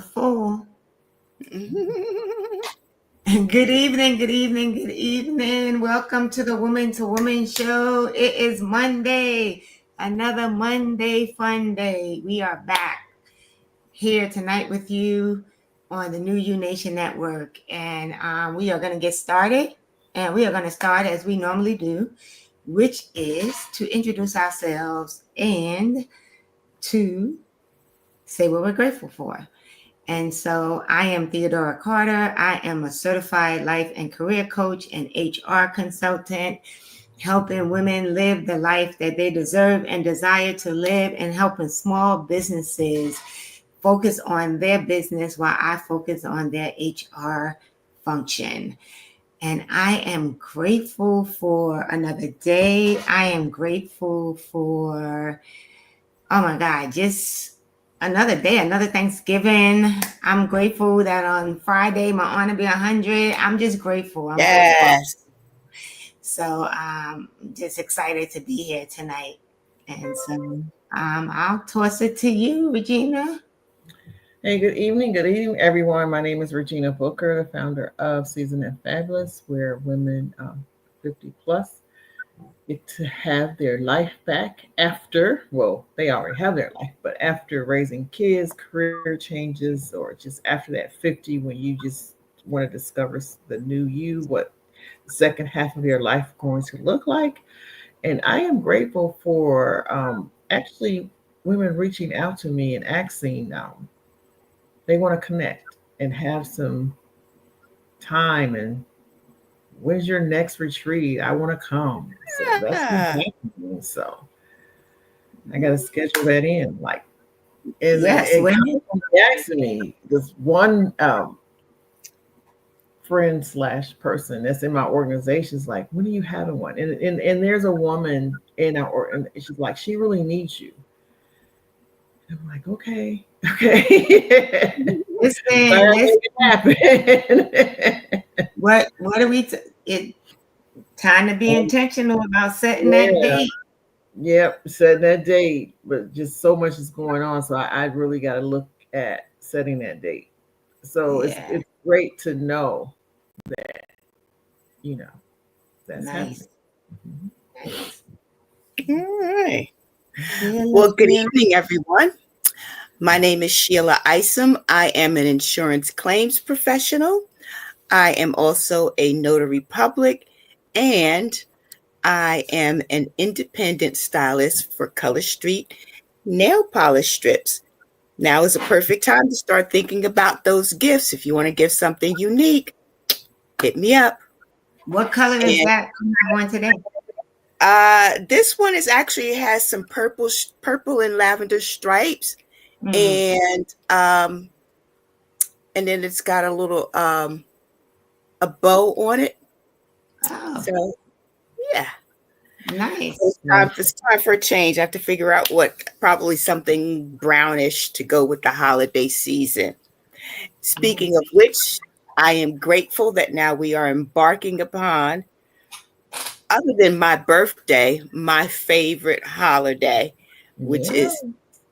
Full. Good evening, good evening, good evening. Welcome to the Woman to Woman show. It is Monday, another Monday fun day. We are back here tonight with you on the New You Nation Network, and we are going to get started. And we are going to start as we normally do, which is to introduce ourselves and to say what we're grateful for. And so I am Theodora Carter. I am a certified life and career coach and HR consultant, helping women live the life that they deserve and desire to live, and helping small businesses focus on their business while I focus on their HR function. And I am grateful for another day. I am grateful for, oh my God, just another day, another Thanksgiving. I'm grateful that on Friday my aunt will be 100. I'm just grateful. I'm grateful. Yes. So just excited to be here tonight. And so I'll toss it to you, Regina. Hey, good evening, everyone. My name is Regina Booker, the founder of Season and Fabulous, where women 50 plus get to have their life back after, well, they already have their life, but after raising kids, career changes, or just after that 50 when you just want to discover the new you, what the second half of your life going to look like. And I am grateful for actually women reaching out to me and asking, they want to connect and have some time. And when's your next retreat? I want to come. So that's what's Yeah. happening. So I got to schedule that in. Like, is Yes, it women. asking me this one friend slash person that's in my organization is like, when are you having one? And there's a woman in our, and she's like, she really needs you. And I'm like, okay. So I Listen, make it happen. what are we? It time to be intentional about setting that Yeah. date. Yep, setting that date, but just so much is going on, so I really got to look at setting that date. So Yeah, it's great to know that you know that's nice, happening. Mhm. nice. All right. Sheila, Well, good Sheila. evening, everyone. My name is Sheila Isom. I am an insurance claims professional. I am also a notary public, and I am an independent stylist for Color Street nail polish strips. Now is a perfect time to start thinking about those gifts. If you want to give something unique, hit me up. What color is And that you have on today? this one is actually has some purple and lavender stripes, Mm. and then it's got a little a bow on it. Oh, So yeah, so nice. it's time for a change. I have to figure out what, probably something brownish to go with the holiday season. Speaking of which, I am grateful that now we are embarking upon, other than my birthday, my favorite holiday, which Yeah, is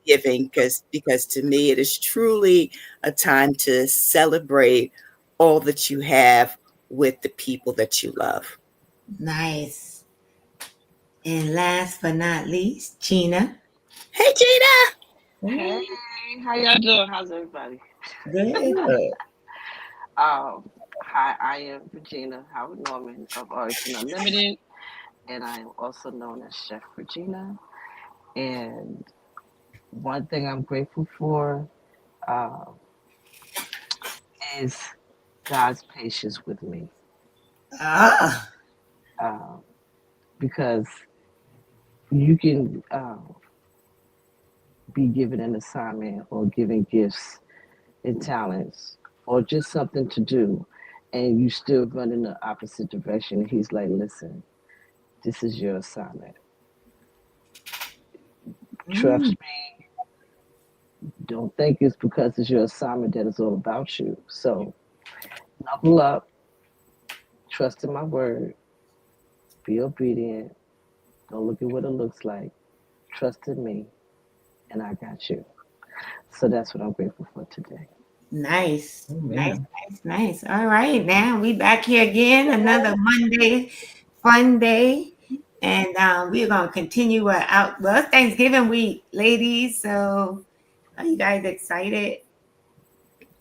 giving, because to me it is truly a time to celebrate all that you have with the people that you love. Nice. And last but not least, Gina. Hey Gina. yeah, Hey, how y'all doing? How's everybody? Good. Um, Hi, I am Regina Howard Norman of Origin Unlimited, and I am also known as Chef Regina. And one thing I'm grateful for uh, is God's patience with me, Ah, uh, because you can be given an assignment or given gifts and talents or just something to do, and you still run in the opposite direction. And He's like, listen, this is your assignment. Trust mm, me. Don't think it's because it's your assignment that it's all about you. So knuckle up, trust in my word, be obedient. Don't look at what it looks like. Trust in me, and I got you. So that's what I'm grateful for today. Nice, Oh nice, man. nice. All right, now we back here again, another Monday fun day, and we're gonna continue out. Well, it's Thanksgiving week, ladies. So, are you guys excited?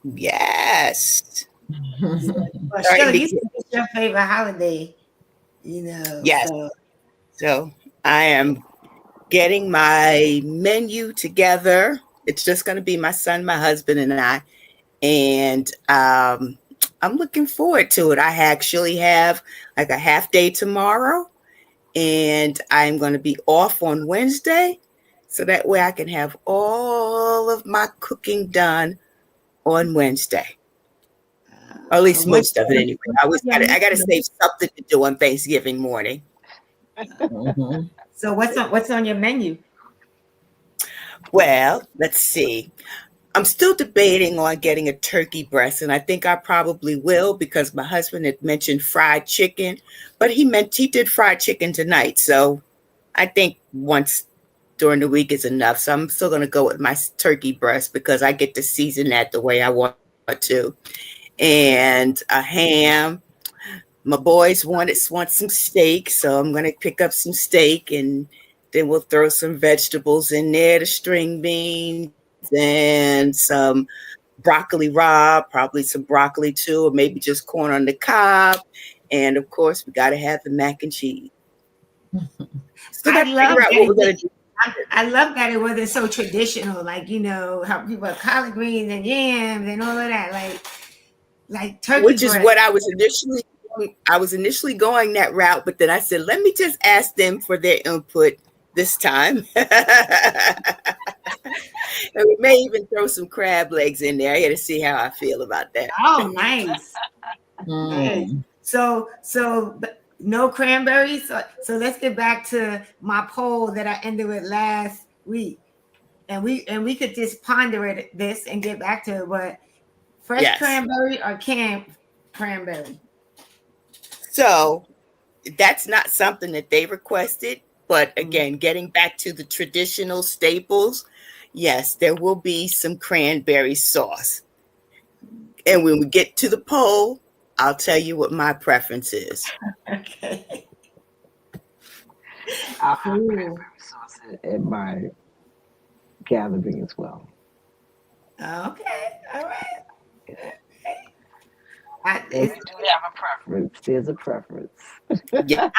Yes. Yeah. Well, Starting Sheila, to you said get, it's your favorite holiday. You know, yes. so So I am getting my menu together. It's just going to be my son, my husband, and I. And I'm looking forward to it. I actually have like a half day tomorrow, and I'm going to be off on Wednesday. So that way I can have all of my cooking done on Wednesday, or at least what's most of it anyway. your I got to menu? save something to do on Thanksgiving morning. Mhm. So what's on your menu? Well, let's see. I'm still debating on getting a turkey breast, and I think I probably will because my husband had mentioned fried chicken, but he did fried chicken tonight. So I think once during the week is enough. So I'm still going to go with my turkey breast because I get to season that the way I want to. And a ham. My boys want some steak, so I'm going to pick up some steak, and then we'll throw some vegetables in there, the string beans and some broccoli rabe, probably some broccoli too, or maybe just corn on the cob. And of course, we got to have the mac and cheese. Still I got to love figure out what that. we're going to do. I love that it wasn't so traditional, like how people have collard greens and yams and all of that, like turkey Which is breast. what I was initially going that route, but then I said, let me just ask them for their input this time. And we may even throw some crab legs in there. I got to see how I feel about that. Oh, nice, nice. Mm. But no cranberries. So let's get back to my poll that I ended with last week, and we could just ponder this and get back to it. But fresh Yes. cranberry or canned cranberry? So that's not something that they requested. But Mhm. again, getting back to the traditional staples, yes, there will be some cranberry sauce. And when we get to the poll, I'll tell you what my preference is. Okay. I'll have Cool. cranberry sauce at my gathering as well. Okay. All right. Yeah. But It's, we do have a preference. There's a preference. I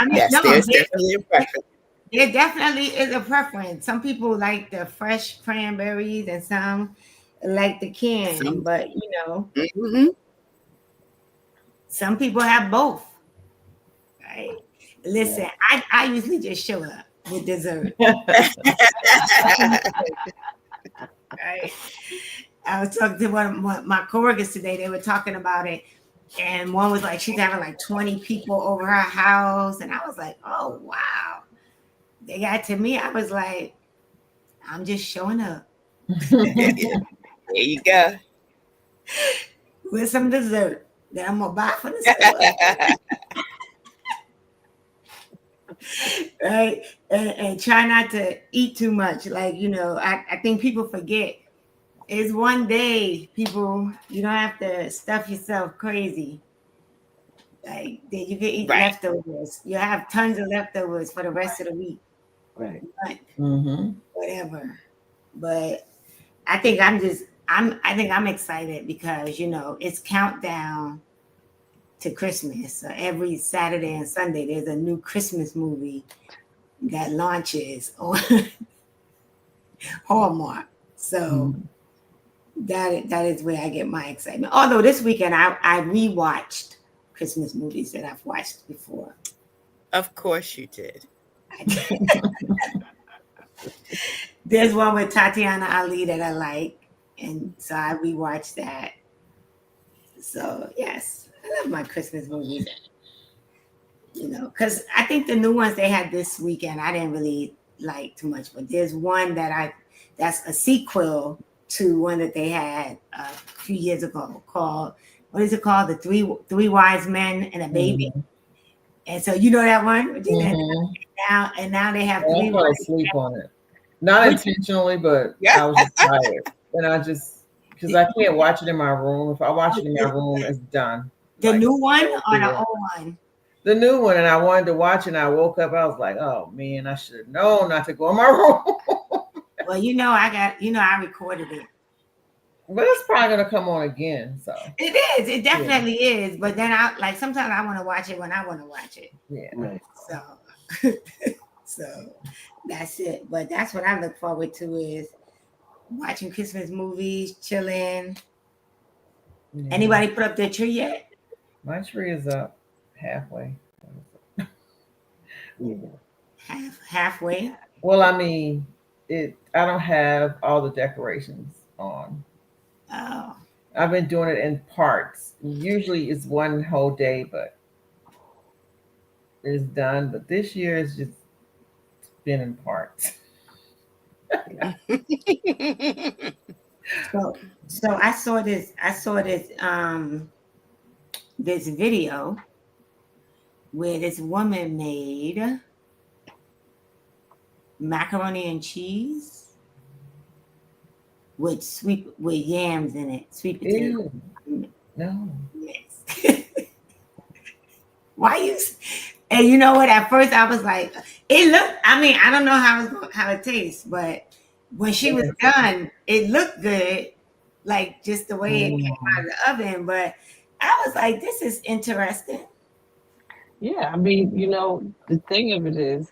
mean, Yes, no, there's definitely a preference. there definitely is a preference. Some people like the fresh cranberries and some like the canned, Some, but mhm. some people have both, right? Yeah. Listen, I usually just show up with dessert, right? I was talking to one of my coworkers today. They were talking about it, and one was like, she's having like 20 people over her house, and I was like, oh wow. They got to me, I was like, I'm just showing up There you go. with some dessert that I'm gonna buy from the store, right? And try not to eat too much. Like, I think people forget it's one day, people, you don't have to stuff yourself crazy. Like that you can eat Right. leftovers. You have tons of leftovers for the rest of the week. Right. But Mhm. whatever. But I think I'm excited because it's countdown to Christmas. So every Saturday and Sunday there's a new Christmas movie that launches on Hallmark. So Mhm. that is where I get my excitement. Although this weekend I rewatched Christmas movies that I've watched before. Of course you did. There's one with Tatiana Ali that I like, and so I rewatched that. So yes, I love my Christmas movies. Because I think the new ones they had this weekend I didn't really like too much, but there's one that's a sequel to one that they had a few years ago called, what is it called? The Three Wise Men and a Baby. Mhm. And so you know that one, Regina. Mhm. Now they have I three fell wise. asleep on it. Not Which intentionally, but Yeah. I was just tired, and I just because I can't watch it in my room. If I watch it in my room, it's done. The Like new one never or do the it. old one? The new one, and I wanted to watch it, and I woke up. I was like, "Oh man, I should have known not to go in my room." Well, you know, I recorded it. But it's probably gonna come on again. So It is. It yeah, definitely is. But then I like sometimes I want to watch it when I want to watch it. yeah. Right. So, so that's it. But that's what I look forward to is watching Christmas movies, chilling. Yeah. Anybody put up their tree yet? My tree is up halfway. Yeah. Halfway. Well, I mean, it. I don't have all the decorations on. Oh, I've been doing it in parts. Usually, it's one whole day, but it's done. But this year, it's just been in parts. so I saw this. This video where this woman made macaroni and cheese with yams in it, sweet potato Ew, no. mix. Why you? And you know what? At first, I was like, it looked. I mean, I don't know how it tastes, but when she was done, it looked good, like just the way it came out Mm. of the oven. But I was like, this is interesting. Yeah. I mean, the thing of it is,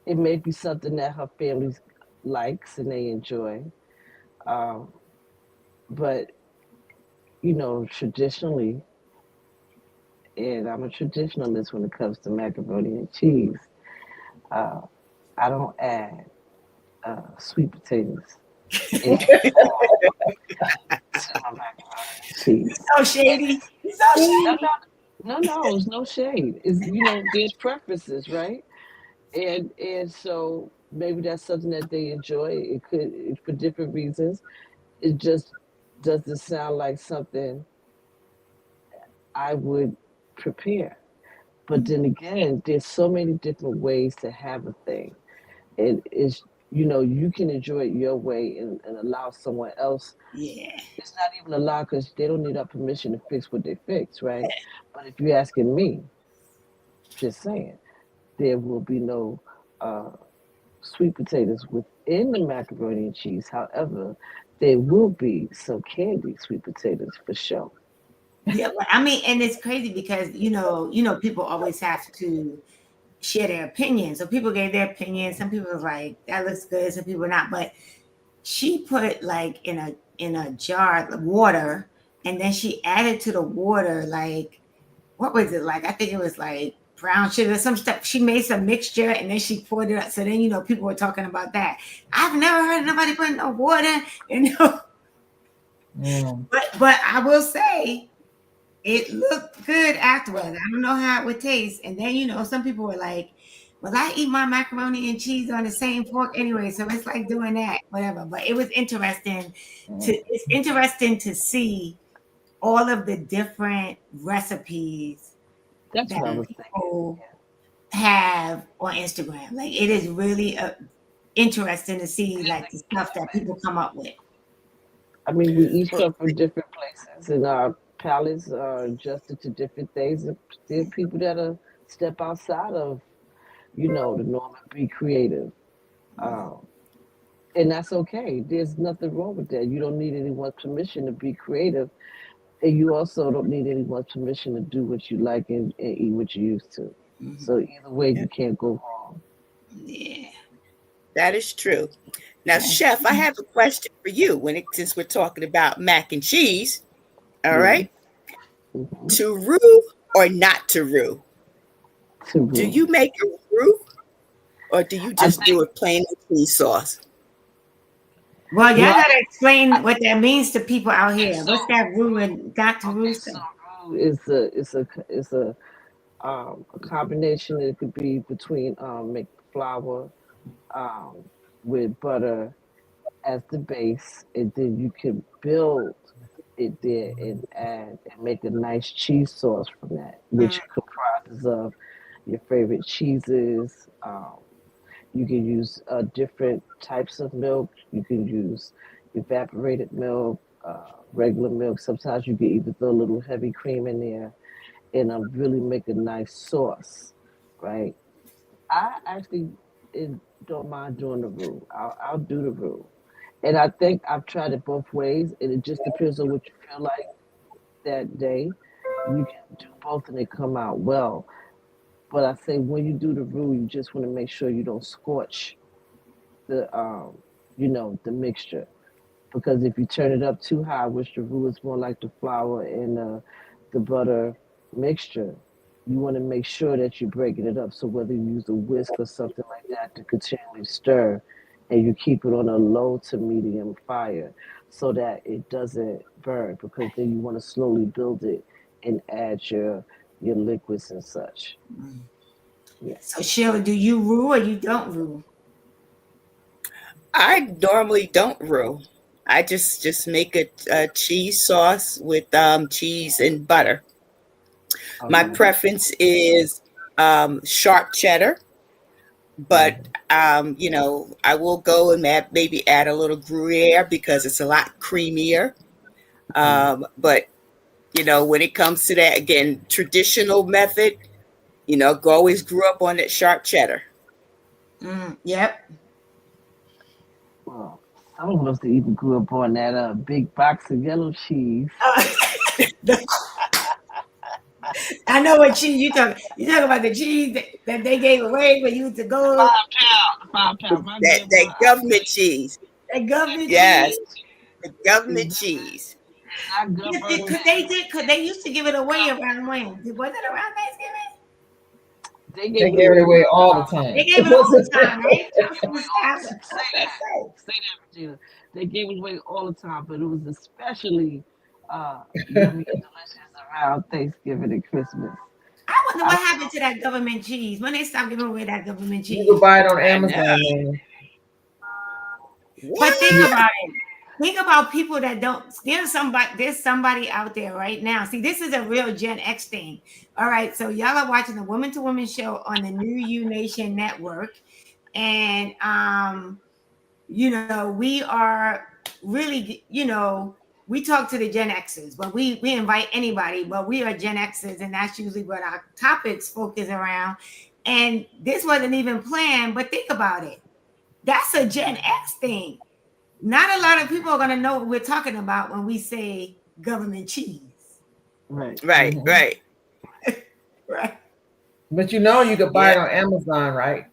it may be something that her family likes and they enjoy. Um, but traditionally, and I'm a traditionalist when it comes to macaroni and cheese. Uh, I don't add sweet potatoes in any form to my macaroni and cheese. So shady. It's so No, shady. no, it's no shade. It's there's preferences, right? And so maybe that's something that they enjoy. It could for different reasons. It just doesn't sound like something I would prepare. But then again, there's so many different ways to have a thing. It is, you can enjoy it your way and allow someone else. Yeah. It's not even allowed because they don't need our permission to fix what they fix, right? But if you're asking me, just saying, there will be no uh, sweet potatoes within the macaroni and cheese. However, there will be some candied sweet potatoes for sure. Yeah, but I mean, and it's crazy because people always have to share their opinion. So people gave their opinion. Some people was like, that looks good, some people not. But she put like in a jar of water, and then she added to the water like what was it like? I think it was like brown sugar, some stuff. She made some mixture and then she poured it up. So then people were talking about that. I've never heard of nobody putting no water, Mm. but I will say it looked good afterwards. I don't know how it would taste. And then some people were like, well, I eat my macaroni and cheese on the same fork anyway, so it's like doing that, whatever. But it was interesting Mm. to see all of the different recipes That's that what I was thinking. people have on Instagram. Like it is really interesting to see like the stuff that people come up with. I mean, we each come from different places, and our palates are adjusted to different things. And there are people that are step outside of, the norm and be creative. Um, and that's okay. There's nothing wrong with that. You don't need anyone's permission to be creative, and you also don't need anyone's permission to do what you like and eat what you used to. So Mhm. either way, Yeah, you can't go wrong. Yeah. that is true. Now, Chef, I have a question for you since we're talking about mac and cheese. All Yeah. right. Hmm. To roux or not to roux? To Do rule. you make a roux or do you I just think do a plain cheese sauce? Well, y'all well, gotta I, explain what that means to people out okay. here. What's that roux and not to roux So stuff? roux is a combination. It could be between make flour um, with butter as the base, and then you can build it there and add and make a nice cheese sauce from that, Mm, which comprises of your favorite cheeses. You can use different types of milk. You can use evaporated milk, regular milk. Sometimes you can even throw a little heavy cream in there and really make a nice sauce, right? I actually don't mind doing the roux. I'll do the roux. And I think I've tried it both ways, and it just depends on what you feel like that day. You can do both and they come out well. But I say when you do the roux, you just want to make sure you don't scorch the the mixture, because if you turn it up too high, which the roux is more like the flour and the butter mixture, you want to make sure that you're breaking it up. So whether you use a whisk or something like that to continually stir, and you keep it on a low to medium fire so that it doesn't burn, because then you want to slowly build it and add your liquids and such. Yeah. So Sheila, do you rule or you don't rule? I normally don't roux. I just make a cheese sauce with cheese and butter. My Okay. preference is sharp cheddar, but Mhm. I will go and maybe add a little Gruyere because it's a lot creamier. Mhm. But when it comes to that, again, traditional method, always grew up on that sharp cheddar. Yep. Well, some of us even grew up on that big box of yellow cheese. I know what cheese you talking. You talking about the cheese that they gave away when you used to The go. 5 pound, the 5 pound. My grandma, That I government say cheese. That government Yes, cheese. the is government not, cheese. is not good for them. Could they used to give it away around when? Was it around Thanksgiving? They They gave it gave it away away around the all the They time. gave it all the time, right? I They was gave it gonna away say, all I the was time. I was gonna say. Say that, Regina. They gave it away all the time, but it was especially yummy and delicious around Thanksgiving and Christmas. I wonder I what don't happened to that government cheese when they stopped giving away that government You could cheese. buy it on I know. Amazon, man. What? But think know. about it. Think about people that don't. There's somebody out there right now. See, this is a real Gen X thing. All right, so y'all are watching the Woman to Woman show on the New You Nation Network, and we are really, we talk to the Gen Xers, but we invite anybody, but we are Gen Xers, and that's usually what our topics focus around. And this wasn't even planned, but think about it. That's a Gen X thing. Not a lot of people are going to know what we're talking about when we say government cheese, Right. Right, Hmm. right. right? But you could buy Yeah. it on Amazon, right?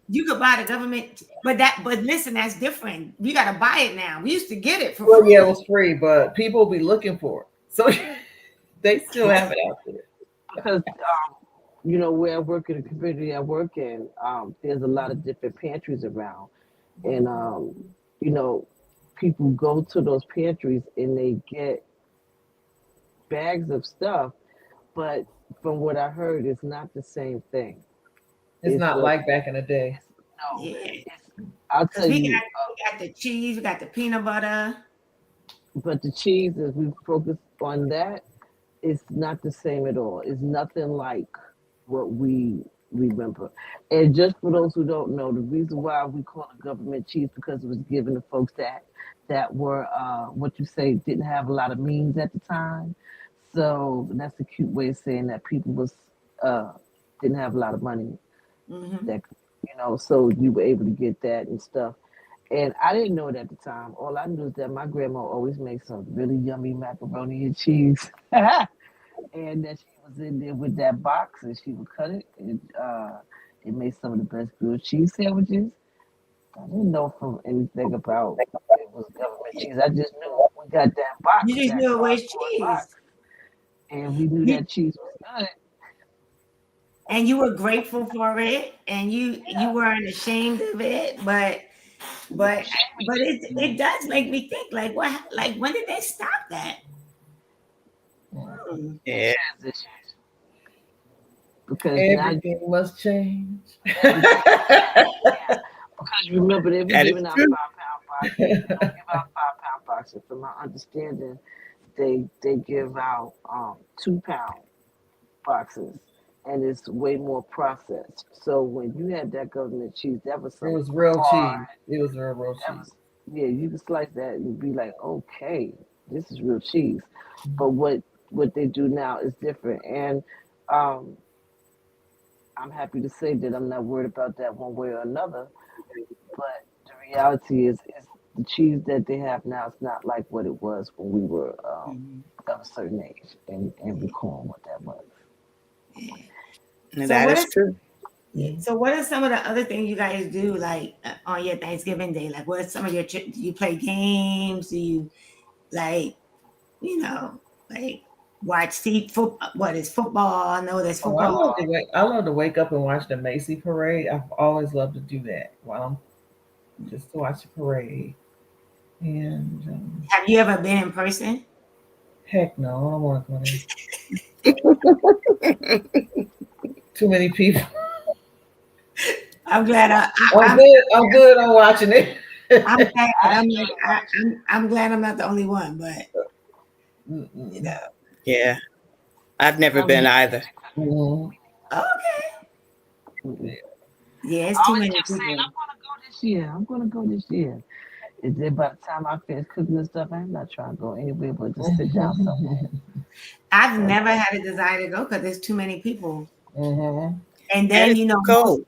You could buy the government, but listen, that's different. You got to buy it now. We used to get it for Well, yeah, it free. was free, but people be looking for it, so they still have it out there. Because where I work in the community I work in, there's a lot of different pantries around, and you know, people go to those pantries and they get bags of stuff, but from what I heard, it's not the same thing. It's It's not a, like back in the day. it's no, Yeah, it's. I'll because tell you, we got the cheese, we got the peanut butter. but the cheese, as we focus on that, it's not the same at all. It's nothing like what we remember. And just for those who don't know, the reason why we call it government cheese because it was given to folks that were what you say didn't have a lot of means at the time. So that's a cute way of saying that people was uh, didn't have a lot of money. Hmm. That so you were able to get that and stuff. And I didn't know it at the time. All I knew is that my grandma always makes some really yummy macaroni and cheese. And that she was in there with that box and she would cut it and it made some of the best grilled cheese sandwiches. I didn't know from anything about it was government cheese. I just knew we got that box, You just that knew it was cardboard cheese. box, and we knew You, that cheese was good. and you were grateful for it, and you weren't ashamed of it, No but shame but it does make me think, like, when did they stop that? Hmm. in Yeah. transition because now Everything must change. everything must change. Yeah, because remember they were That is giving out true. 5 pound boxes. They don't give out 5 pound boxes. From my understanding, they give out 2 pound boxes, and it's way more processed. So when you had that government cheese, that was It some was real hard. cheese. It was real That was cheese. Yeah, you can slice that and be like, okay, this is real cheese. But what they do now is different, and um, I'm happy to say that I'm not worried about that one way or another. But the reality is the cheese that they have now is not like what it was when we were Mhm. of a certain age and recall what that was. Yeah. So That what is is true. yeah, so what are some of the other things you guys do like on your Thanksgiving day? Like what are some of your do you play games? Do you like, you know, like watch see football? What is football? I know there's Oh, I football. love to wake. I love to wake up and watch the Macy parade. I've always loved to do that while I'm just to watch the parade. And Have you ever been in person? heck no, I don't want to go there. Too many people. I'm glad I'm good. I'm good on watching it. I'm glad I I'm like enjoy watching. I'm glad I'm not the only one, but you Mm-mm. know. Yeah, I've never I'm been used either. to cooking. Mhm. Okay. Mm-mm. Yeah, I it's too always many kept saying, people. I'm gonna go this year. I'm gonna go this year. And then by the time I finish cooking and stuff, I'm not trying to go anywhere but just sit down somewhere. I've So never had a desire to go because there's too many people. Mhm. And And then it's too most cold.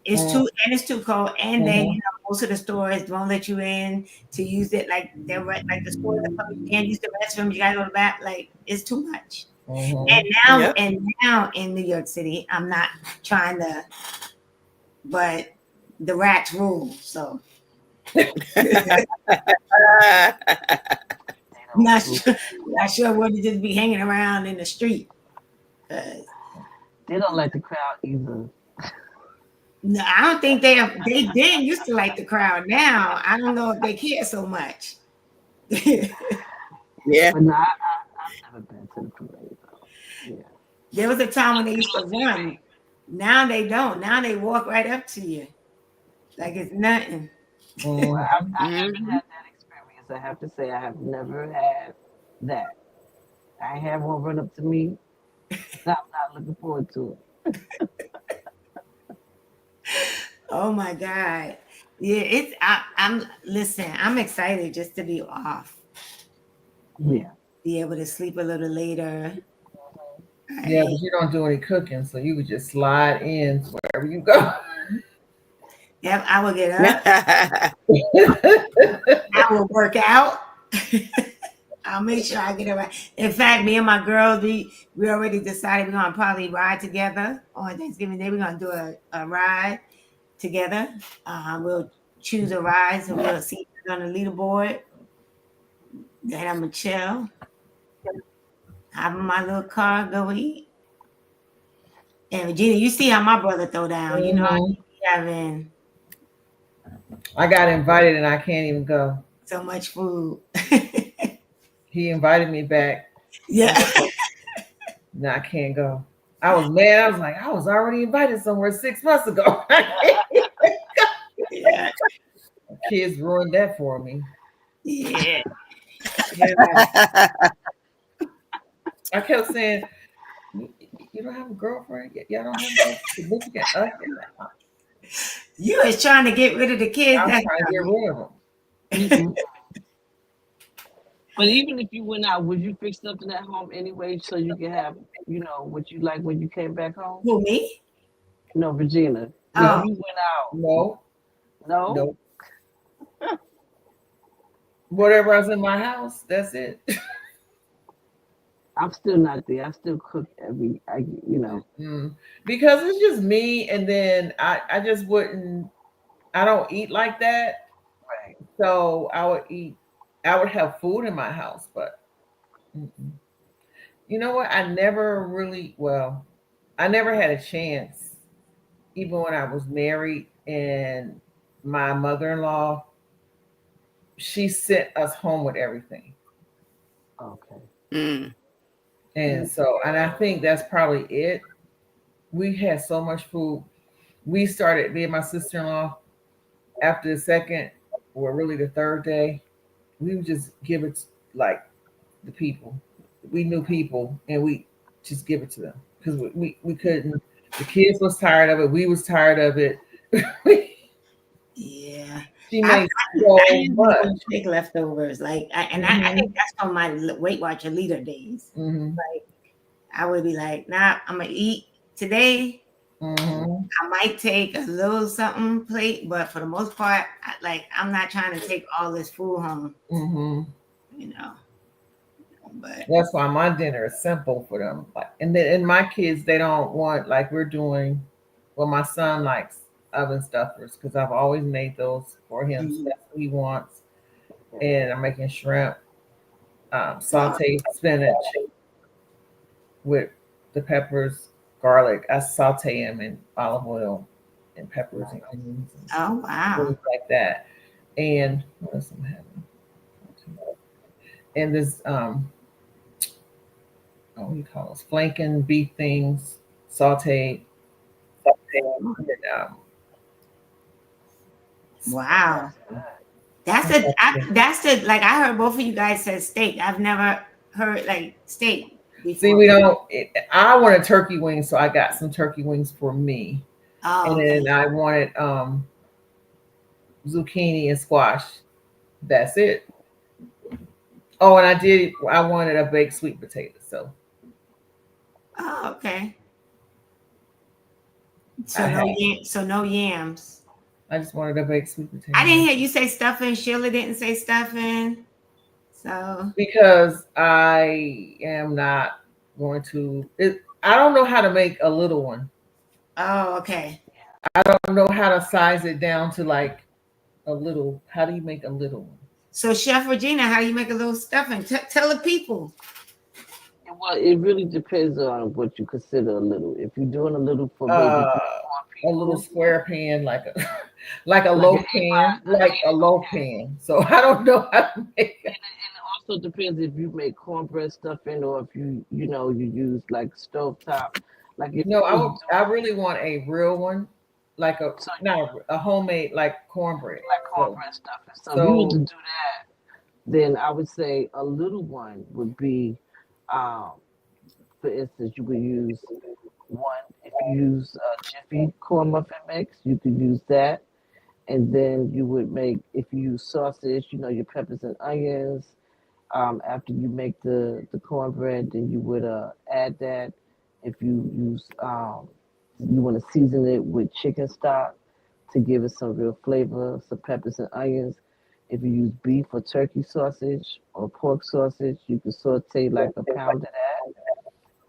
it's too cold. And then Mhm. most of the stores won't let you in to use it. Like like the stores that you can't use the restroom. You gotta go to the back. Like it's too much. Mhm. Yep. And now in New York City, I'm not trying to, but the rats rule. So they I'm don't not rule. sure, not sure what to just be hanging around in the street. 'Cause They don't like the crowd either. no, I don't think they didn't used to like the crowd. Now I don't know if they care so much. Yeah. But no, I've never been to the parade though. Yeah. There was a time when they I've been used to on TV. run. Now they don't. Now they walk right up to you like it's nothing. Well, Mhm. I haven't Hmm. had that experience. I have to say, I have never had that. I ain't had one run up to me. I'm not looking forward to Oh my God. Yeah, I'm listen, I'm excited just to be off. it. Yeah. Be able to sleep a little later. Yeah, Right. but you don't do any cooking, so you would just slide in wherever you go. Yep, I will get up. I will work out. I'll make sure I get it right. In fact, me and my girls, we already decided we're gonna probably ride together on Thanksgiving Day. We're gonna do a ride together. We'll choose a ride, so we'll see who's on the leaderboard. Then I'm gonna chill, hop in my little car, go eat. And Regina, you see how my brother throw down. You know, I Mhm. be having I got invited and I can't even go. so much food. He invited me back. Yeah. No, I can't go. I was mad. I was like, I was already invited somewhere 6 months ago. Yeah. Kids ruined that for me. Yeah. Yeah, I kept saying, you don't have a girlfriend? Y'all don't have no significant other? You was trying to get rid of the kids. I'm That's trying to get rid of them. Mm-mm. But even if you went out, would you fix something at home anyway so you can have, what you like when you came back home? who me? No, Regina. If Oh, No, you went out, no, no, no. Whatever else in my house, that's it. I'm still not there. I still cook Mm. Because it's just me, and then I just wouldn't. I don't eat like that, Right. so I would eat. I would have food in my house, but mm-mm. You know what? I never really. Well, I never had a chance, even when I was married, and my mother-in-law, she sent us home with everything. Okay. Mm. And so, and I think that's probably it. We had so much food. We started, me and my sister in law, after the second, or really the third day, we would just give it like the people. We knew people and we just give it to them because we couldn't. The kids was tired of it. We was tired of it. yeah. She I made I so usually much. don't take leftovers. Like, I Hmm. think that's from my Weight Watcher leader days. Hmm. Like, I would be like, nah, I'm gonna eat today. Hmm. I might take a little something plate, but for the most part, I'm not trying to take all this food home, Hmm. you know. But That's why my dinner is simple for them. Like, and my kids, they don't want like we're doing. Well, my son likes oven stuffers because I've always made those for him. So mhm. that's what he wants. And I'm making shrimp, Wow. sauteed spinach with the peppers, garlic. I saute them in olive oil and peppers and onions and Oh wow. things like that. And what else I'm having? And this what do you call those flanking beef things, sauteed. And, Wow. something. That's the like I heard both of you guys said steak. I've never heard like steak See, before. we don't. I wanted turkey wings, so I got some turkey wings for me, Oh, and okay. then I wanted zucchini and squash. That's it. Oh, and I did. I wanted a baked sweet potato, so Oh, okay. I had. So no yams. I just wanted a baked sweet I didn't potato hear you say stuffing. Sheila didn't say stuffing. So because I am not going to. I don't know how to make a little one. oh, okay. I don't know how to size it down to like a little. How do you make a little one? So Chef Regina, how you make a little stuffing? Tell the people. Well, it really depends on what you consider a little. If you're doing a little for maybe Uh, 3 or 4 a little people, square pan, like a like a like an loaf eight pan, by like a loaf okay. pan. So I don't know how to make it. And it also depends if you make cornbread stuffing or if you use like stovetop. Like if No, you was I doing really want a real one, like a so not a homemade like cornbread. like So cornbread stuffing. So if you was to so do that, then I would say a little one would be, um, for instance, you could use one if you use Jiffy corn muffin mix, you could use that, and then you would make if you use sausage, your peppers and onions. After you make the cornbread, then you would add that. If you use you want to season it with chicken stock to give it some real flavor, some peppers and onions. If you use beef or turkey sausage or pork sausage, you can saute like a pound of that,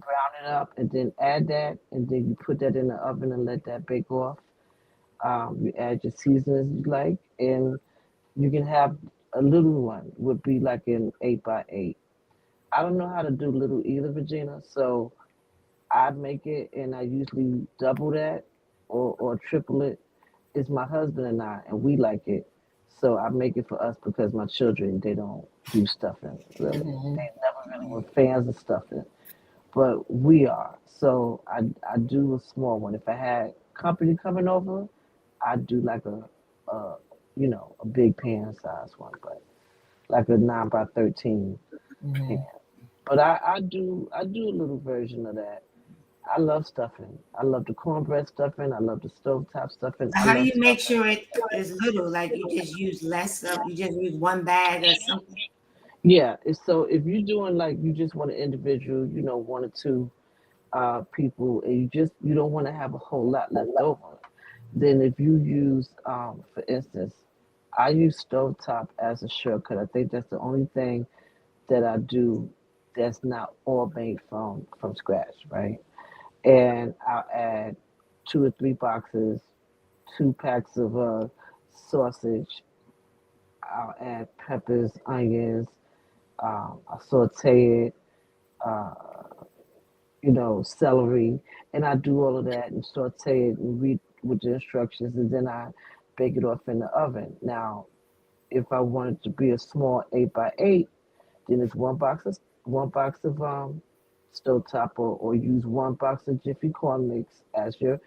brown it up, and then add that, and then you put that in the oven and let that bake off. You add your seasonings you like, and you can have a little one would be like an 8 by 8. I don't know how to do little either, Regina. So I make it, and I usually double that or triple it. It's my husband and I, and we like it. So I make it for us because my children they don't do stuffing really. mhm, They never really were fans of stuffing, but we are. So I do a small one. If I had company coming over, I'd do like a a big pan size one, but like a 9 by 13 pan. mhm. But I do a little version of that. I love stuffing. I love the cornbread stuffing. I love the stovetop stuffing. So I how do love you make stuffing. sure it is little? Like you just use less of you just use one bag or something? Yeah. So if you're doing like you just want an individual, 1 or 2 people, and you don't want to have a whole lot left over, then if you use, for instance, I use stovetop as a shortcut. I think that's the only thing that I do that's not all made from scratch, right? And I'll add 2 or 3 boxes, 2 packs of sausage. I'll add peppers, onions. I saute it, uh, celery, and I do all of that and saute it and read with the instructions, and then I bake it off in the oven. Now, if I want it to be a small 8 by 8, then it's one box of stovetop, or use 1 box of Jiffy corn mix as your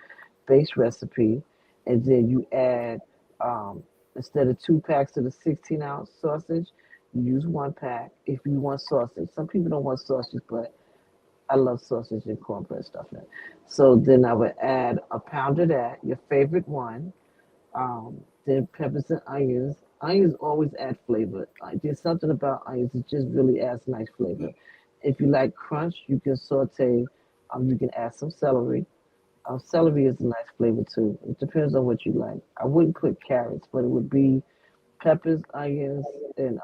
base recipe, and then you add, instead of 2 packs of the 16-ounce sausage, you use 1 pack if you want sausage. Some people don't want sausage, but I love sausage and cornbread stuffing. So then I would add a pound of that, your favorite one, then peppers and onions. Onions always add flavor. There's something about onions that just really adds nice flavor. If you like crunch, you can saute. You can add some celery. Celery is a nice flavor too. It depends on what you like. I wouldn't put carrots, but it would be peppers, onions, and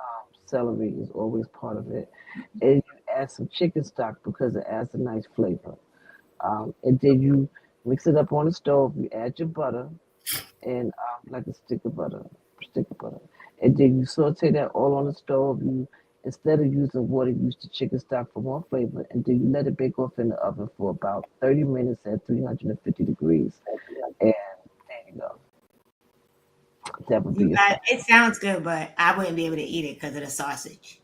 celery is always part of it. And you add some chicken stock because it adds a nice flavor. And then you mix it up on the stove. You add your butter and like a stick of butter, and then you saute that all on the stove. You instead of using water, use the chicken stock for more flavor, and then you let it bake off in the oven for about 30 minutes at 350 degrees. And there you go. That would be You your got stuff. it. Sounds good, but I wouldn't be able to eat it because of the sausage.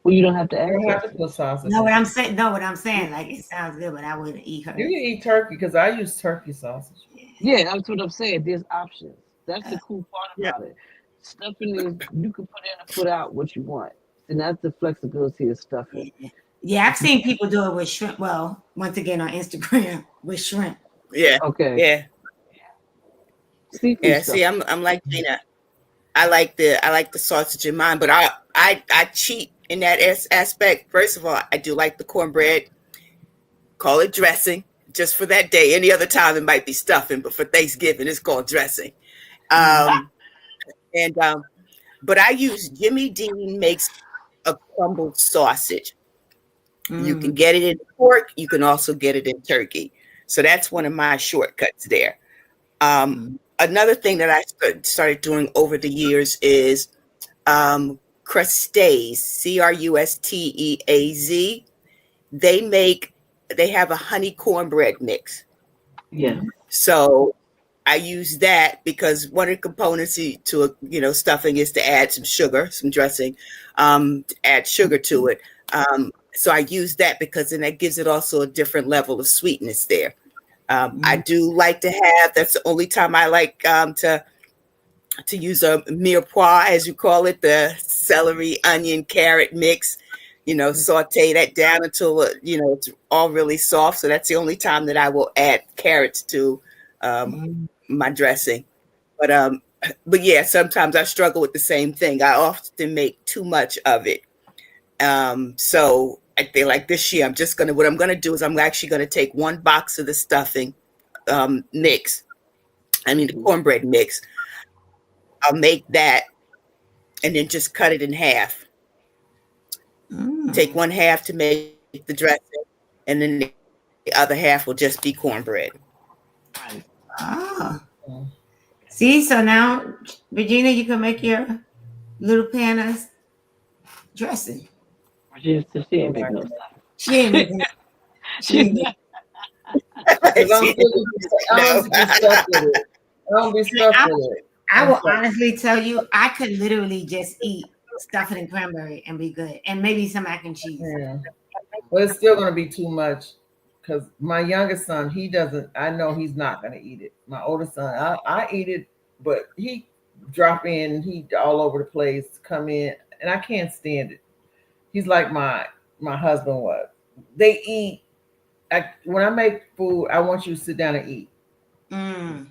Well, you don't have to You add don't have to sausage. put sausage No, in what it. I'm saying. No, what I'm saying. Like it sounds good, but I wouldn't eat You her. can eat turkey because I use turkey sausage. Yeah, that's what I'm saying. There's options. That's the cool part Yeah. about it. Stuffing is you can put in and put out what you want. And that's the flexibility of stuffing. Yeah. Yeah, I've seen people do it with shrimp. Well, once again on Instagram with shrimp. Yeah. Okay. Yeah. Seafood Yeah. See, stuff. I'm like Gina. I like the sausage in mine, but I cheat in that aspect. First of all, I do like the cornbread. Call it dressing just for that day. Any other time it might be stuffing, but for Thanksgiving it's called dressing. Mm, Um, and but I use Jimmy Dean makes a crumbled sausage. You can mm, get it in pork. You can also get it in turkey. So that's one of my shortcuts there. Um, mm, Another thing that I started doing over the years is Crustaze, Crusteaz. They make they have a honey cornbread mix. Yes. So I use that because one of the components to a stuffing is to add some sugar, some dressing, to add sugar to it. So I use that because then that gives it also a different level of sweetness there. I mm, do like to have. That's the only time I like to use a mirepoix, as you call it, the celery, onion, carrot mix. Saute that down until it's all really soft. So that's the only time that I will add carrots to um, mm, my dressing. But but yeah, sometimes I struggle with the same thing. I often make too much of it. So I feel like this year what I'm gonna do is I'm actually gonna take one box of the stuffing mix. I mean the Mhm. cornbread mix. I'll make that and then just cut it in half. Take mm. one half to make the dressing, and then the other half will just be cornbread. Right. Oh, Mm. see, so now, Regina, you can make your little pan of dressing. She Oh ain't my making no God. stuff. She ain't making. She She's ain't not. making. Because I'm still I No. don't be stuck with it. I don't be stuck I, with it. I And will so, honestly tell you, I could literally just eat stuffing and cranberry and be good, and maybe some mac and cheese. yeah. But it's still going to be too much because my youngest son, he doesn't, I know he's not going to eat it. My oldest son, I eat it, but he drop in, he all over the place, come in, and I can't stand it. He's like my husband was. They eat. When I make food, I want you to sit down and eat. Mm.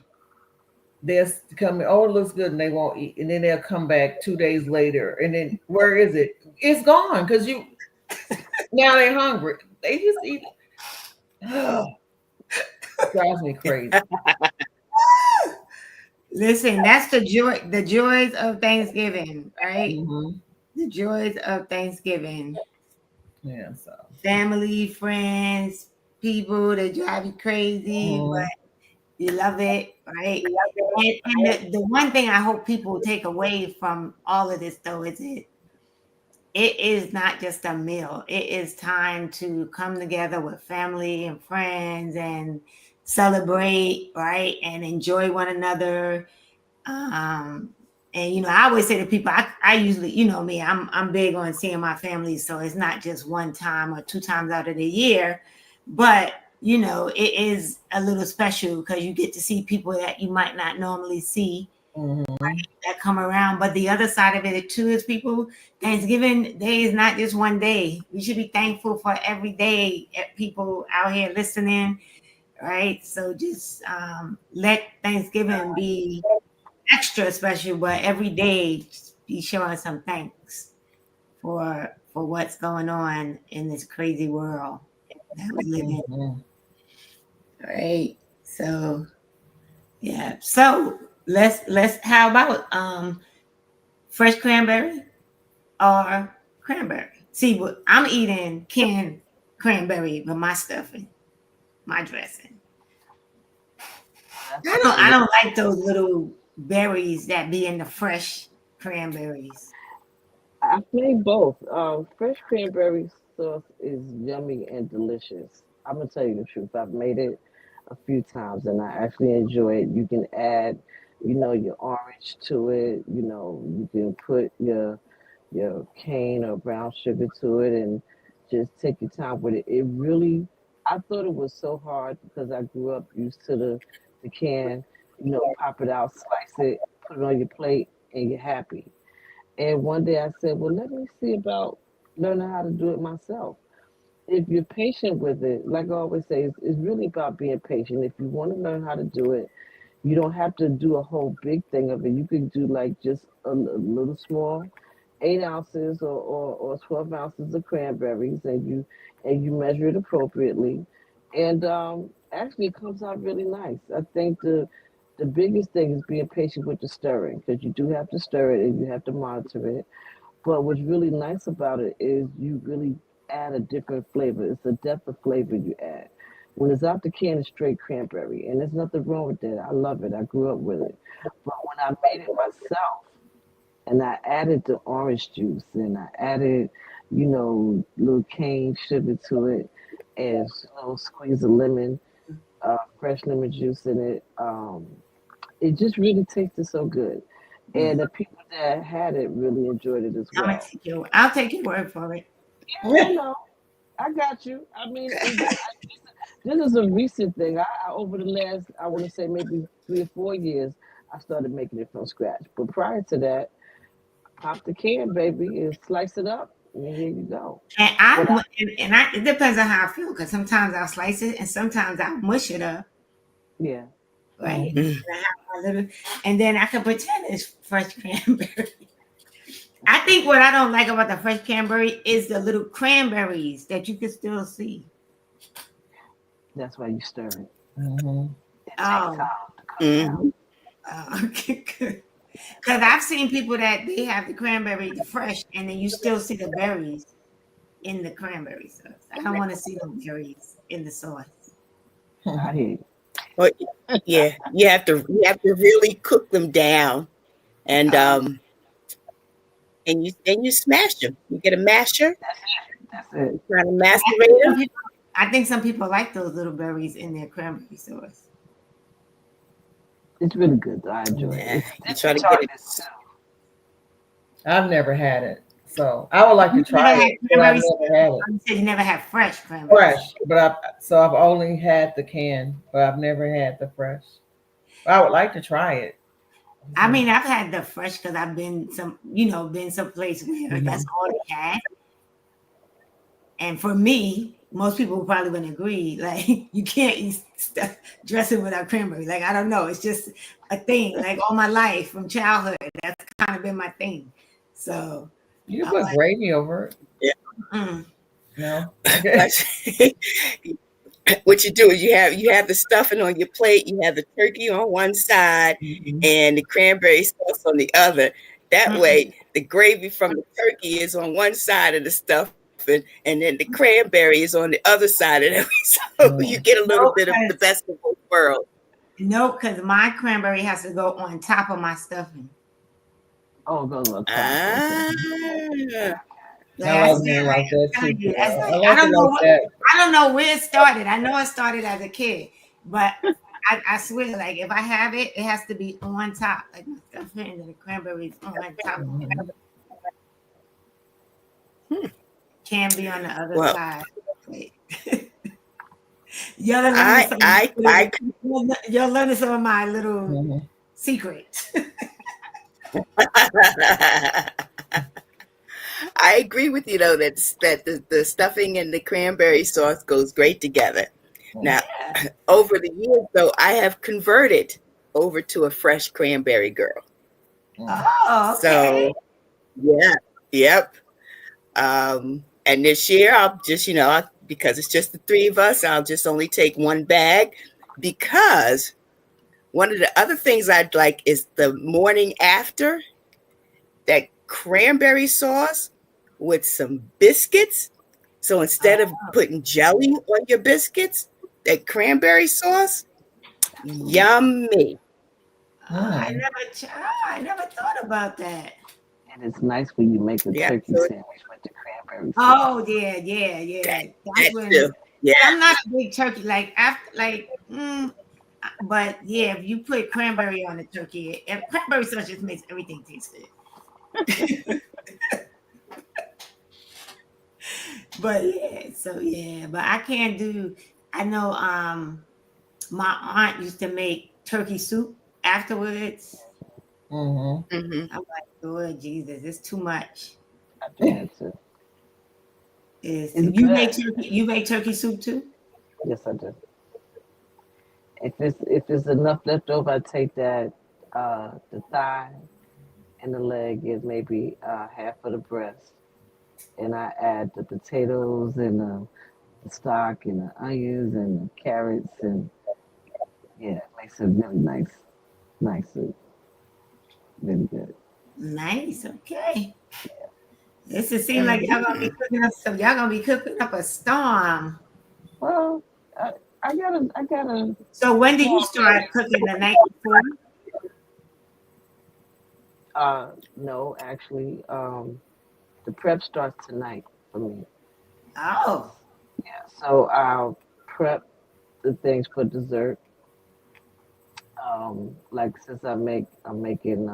They'll come in, oh, it looks good, and they won't eat. And then they'll come back 2 days later, and then where is it? It's gone because you now they're hungry. They just eat. It drives me crazy. Listen, that's the joys of Thanksgiving, right? Hmm. The joys of Thanksgiving. Yeah. So. Family, friends, people that drive you crazy, but Hmm. you love it, right? And the one thing I hope people take away from all of this though is it is not just a meal. It is time to come together with family and friends and celebrate, right? And enjoy one another. Um, and I always say to people, I usually, me, I'm big on seeing my family, so it's not just one time or two times out of the year, but it is a little special because you get to see people that you might not normally see Hmm. that come around. But the other side of it too is people, Thanksgiving Day is not just one day. We should be thankful for every day people out here listening, right? So just let Thanksgiving be extra special, but every day be showing some thanks for what's going on in this crazy world that we live in. Mhm. Right. So yeah. So let's how about fresh cranberry or cranberry? See, what I'm eating canned cranberry with my stuffing, my dressing. That's I good. don't like those little berries that be in the fresh cranberries. I've made both. Fresh cranberry sauce is yummy and delicious. I'm gonna tell you the truth. I've made it a few times and I actually enjoy it. You can add, your orange to it. You can put your cane or brown sugar to it and just take your time with it. It really, I thought it was so hard because I grew up used to the can. Pop it out, slice it, put it on your plate, and you're happy. And one day I said, well, let me see about learning how to do it myself. If you're patient with it, like I always say, it's really about being patient. If you want to learn how to do it, you don't have to do a whole big thing of it. You can do like just a little small, 8 ounces or 12 ounces of cranberries, and you measure it appropriately, and actually it comes out really nice. I think the biggest thing is being patient with the stirring because you do have to stir it and you have to monitor it. But what's really nice about it is you really add a different flavor. It's a depth of flavor you add. When it's out the can, it's straight cranberry, and there's nothing wrong with that. I love it. I grew up with it. But when I made it myself, and I added the orange juice, and I added, little cane sugar to it, and a little squeeze of lemon, fresh lemon juice in it. It just really tasted so good, Mm. and the people that had it really enjoyed it as well. I'll take your word for it. Yeah, no, I got you. I mean, this is a recent thing. I over the last, I want to say maybe 3 or 4 years, I started making it from scratch. But prior to that, pop the can, baby, and slice it up, and here you go. And But it depends on how I feel because sometimes I'll slice it and sometimes I'll mush it up, yeah, right? Mhm. And I have my little, and then I can pretend it's fresh cranberry. I think what I don't like about the fresh cranberry is the little cranberries that you can still see. that's why you stir it. Mhm. It takes Oh, time to cook down. Mhm. okay, good. Because I've seen people that they have the cranberry, the fresh, and then you still see the berries in the cranberry sauce. I don't want to see them berries in the sauce. I hear you. Well, yeah, you have to really cook them down, and Oh, and you smash them. You get a masher, That's it. try to but macerate them. I think some people like those little berries in their cranberry sauce. It's really good. Though. I enjoy it. Yeah, It's you dipped try in to get it. tartness too. I've never had it, so I would like to You try never had it, but I've cranberry sauce? never had it You said you never had fresh cranberry sauce. fresh. I've only had the can, but I've never had the fresh. But I would like to try it. I So, mean, I've had the fresh because I've been been someplace where that's mhm. all they had. And for me, most people probably wouldn't agree. Like you can't eat stuff dressing without cranberry. Like I don't know, it's just a thing. Like all my life from childhood, that's kind of been my thing. So You I'm can put like, gravy over it. mm, No, Like, okay. what you do is you have the stuffing on your plate, you have the turkey on one side, Mhm. and the cranberry sauce on the other. That mm-mm. way, the gravy from the turkey is on one side of the stuffing, and then the cranberry is on the other side of it. So you Yeah. get a little No, bit of the because best of both worlds. no, because my cranberry has to go on top of my stuffing. Oh, it goes on top. Okay. Ah, Like I I like said, mine like like that I'm too, telling you, that's girl. I like like it like that. I don't know where it started. I know it started as a kid, but I swear, like if I have it, it has to be on top, like my stuffing and the cranberries on top. Mhm. Can't be on the other well, side. Wait. Y'all are learning I some I little, I y'all learning some of my little Mhm. secrets. I agree with you though that the stuffing and the cranberry sauce goes great together. Now, Yeah. over the years though, I have converted over to a fresh cranberry girl. Mhm. Oh, So okay. Yeah. Yep. And this year I'll just, because it's just the three of us, I'll just only take one bag because one of the other things I'd like is the morning after that cranberry sauce with some biscuits. So instead of putting jelly on your biscuits, that cranberry sauce, yummy. Mm. I never thought about that. And it's nice when you make a Yeah. turkey So sandwich with the cranberry sauce. Oh yeah, yeah, that, yeah. That's that when. too. Yeah. I'm not a big turkey like after like. But yeah, if you put cranberry on the turkey, cranberry sauce just makes everything taste good. But yeah, so yeah, but I can't do. I know. My aunt used to make turkey soup afterwards. Mm-hmm. Hmm. I'm like, Lord Jesus, it's too much. I do that too. Is It's you make good. turkey? You make turkey soup too? Yes, I do. If it's enough left over, I take that the thigh and the leg and maybe half of the breast, and I add the potatoes and the stock and the onions and the carrots and yeah, it makes a really nice soup. Really good. Nice. Okay. This it seems like Mm. y'all gonna be cooking up some. Y'all gonna be cooking up a storm. Well, I got a So when did you small start baby. cooking the night before? No, actually, the prep starts tonight for me. Oh, Yeah, so I'll prep the things for dessert. Like since I'm making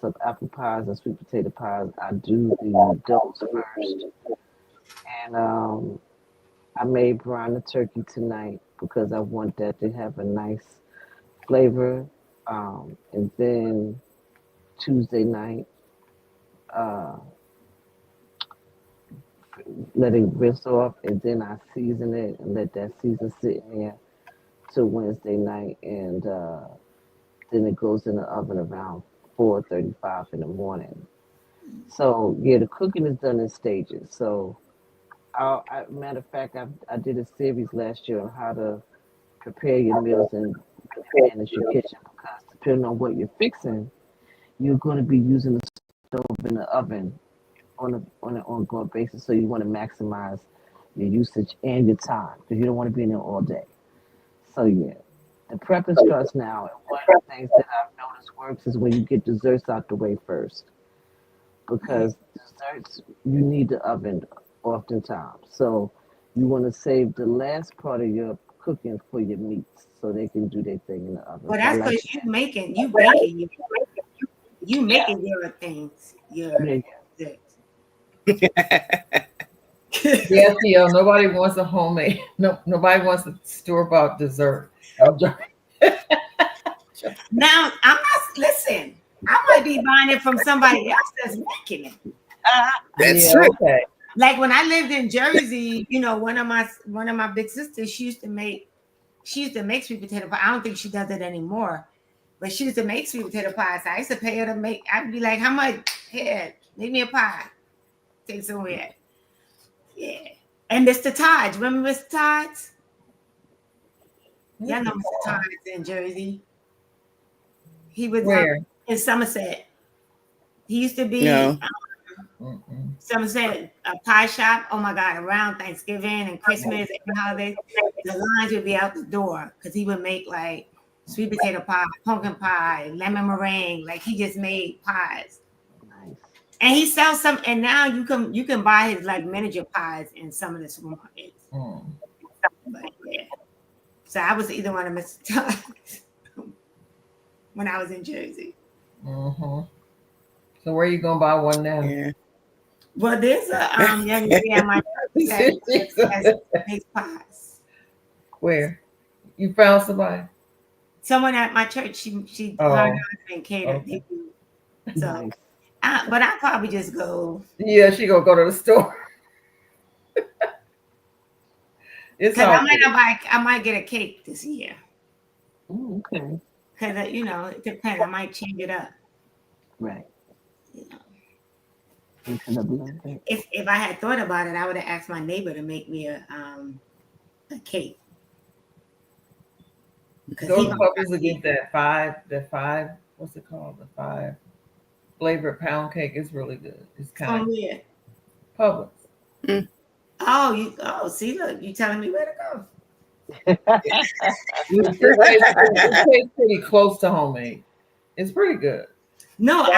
some apple pies and sweet potato pies, I do those first. And I made brine the turkey tonight because I want that to have a nice flavor. And then Tuesday night, uh, let it rinse off, and then I season it and let that season sit in there till Wednesday night, and then it goes in the oven around 4:35 in the morning. So yeah, the cooking is done in stages. So matter of fact, I did a series last year on how to prepare your meals and really manage your kitchen because depending on what you're fixing, you're going to be using the stove and the oven on an ongoing basis. So you want to maximize your usage and your time because you don't want to be in there all day. So yeah, the prepping starts now. And one of the things that I've noticed works is when you get desserts out the way first yeah. because desserts you need the oven oftentimes. So you want to save the last part of your cooking for your meats so they can do their thing in the oven. Well, So I that's like because to you yeah, making your things, your yeah, desserts. Yes, yeah. Nobody wants a homemade. No, nobody wants a store bought dessert. I'm just- Now I'm not listen. I might be buying it from somebody else that's making it. yeah. That's yeah. true. Okay. Like when I lived in Jersey, one of my big sisters, she used to make sweet potato pie. I don't think she does it anymore, but she used to make sweet potato pies. So I used to pay her to make. I'd be like, "How much? Here, make me a pie. Take somewhere." Yeah. And Mr. Todd, remember Mr. Todd's? Y'all know Mr. Todd's in Jersey. He was Where? in Somerset. He used to be No. Mm-mm. Somerset a pie shop. Oh my God! Around Thanksgiving and Christmas and holidays, the lines would be out the door because he would make like sweet potato pie, pumpkin pie, lemon meringue. Like he just made pies, Nice. and he sells some. And now you can buy his like miniature pies in some of the supermarkets. Mm. But yeah, so I was either one of Mr. Todd's when I was in Jersey. Mm-hmm. So where you gonna buy one now? Yeah. Well, there's a young lady at my church that has makes pies. Where? You found somebody? Someone at my church, she her and Oh, her husband catered. okay. They do. So, Nice. but I probably just go Yeah, she gonna go to the store. It's because I all might good. not buy. I might get a cake this year Okay. because it depends. I might change it up. Right. You know. into the blender. If I had thought about it, I would have asked my neighbor to make me a cake because Go he to don't Publix to get that five, what's it called? The five flavored pound cake. It's really good. It's kind from of where. Publix. See, look, you telling me where to go. It tastes pretty close to homemade. It's pretty good. No, So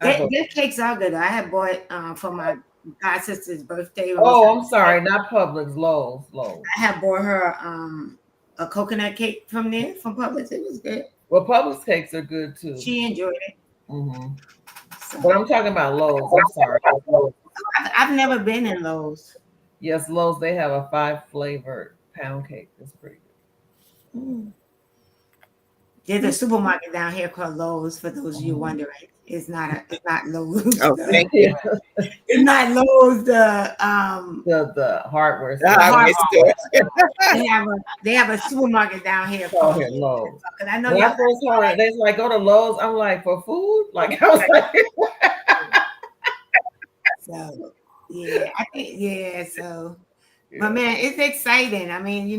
I go. their cakes are good. I had bought for my god sister's birthday. It was Oh, I'm sorry, not Publix. Lowe's. Lowe's. I had bought her a coconut cake from there from Publix. It was good. Well, Publix cakes are good too. She enjoyed it. Hmm. So But I'm talking about Lowe's. I'm sorry. Lowe's. I've never been in Lowe's. Yes, Lowe's. They have a 5 flavored pound cake. It's pretty good. Mm. There's a supermarket down here called Lowe's. For those of you wondering, it's not Lowe's. Oh, thank you. It's not Lowe's. The hardware The store. hardware store. They have a supermarket down here Oh, called here, Lowe's. Because I know When I y'all. first heard it, they was like, go to Lowe's. I'm like, for food? Like, I was like, So yeah, I think so. But man, it's exciting. I mean,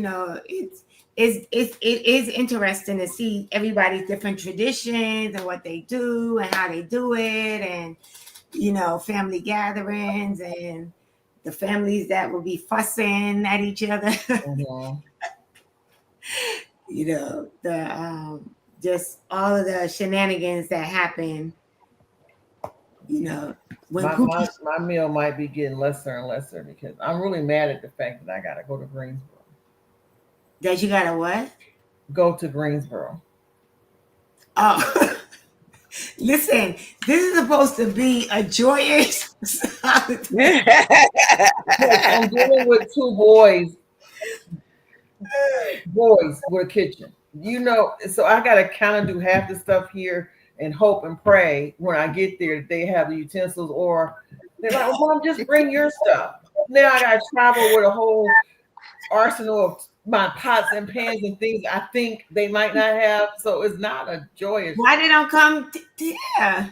it is interesting to see everybody's different traditions and what they do and how they do it, and family gatherings and the families that will be fussing at each other. Mhm. The just all of the shenanigans that happen. When My meal might be getting lesser and lesser because I'm really mad at the fact that I got to go to Greensboro. that you gotta what? Go to Greensboro. Oh, listen, this is supposed to be a joyous. Yes, I'm dealing with 2 boys with a kitchen. So I got to kind of do half the stuff here and hope and pray when I get there that they have the utensils, or they're like, "Oh, Mom, just bring your stuff." Now I got to travel with a whole arsenal of my pots and pans and things I think they might not have. So it's not a joyous. Why they don't come? Yeah.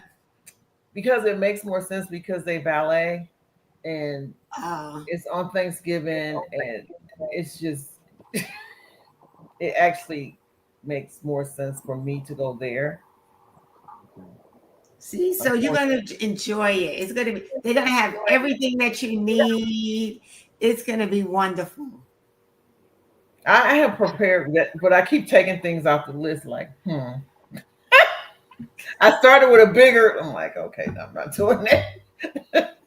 Because it makes more sense because they valet and it's on Thanksgiving and it's just it actually makes more sense for me to go there. See, so you're gonna enjoy it. It's gonna be. They're gonna have everything that you need. It's gonna be wonderful. I have prepared that, but I keep taking things off the list. Like, I started with a bigger. I'm like, okay, no, I'm not doing that.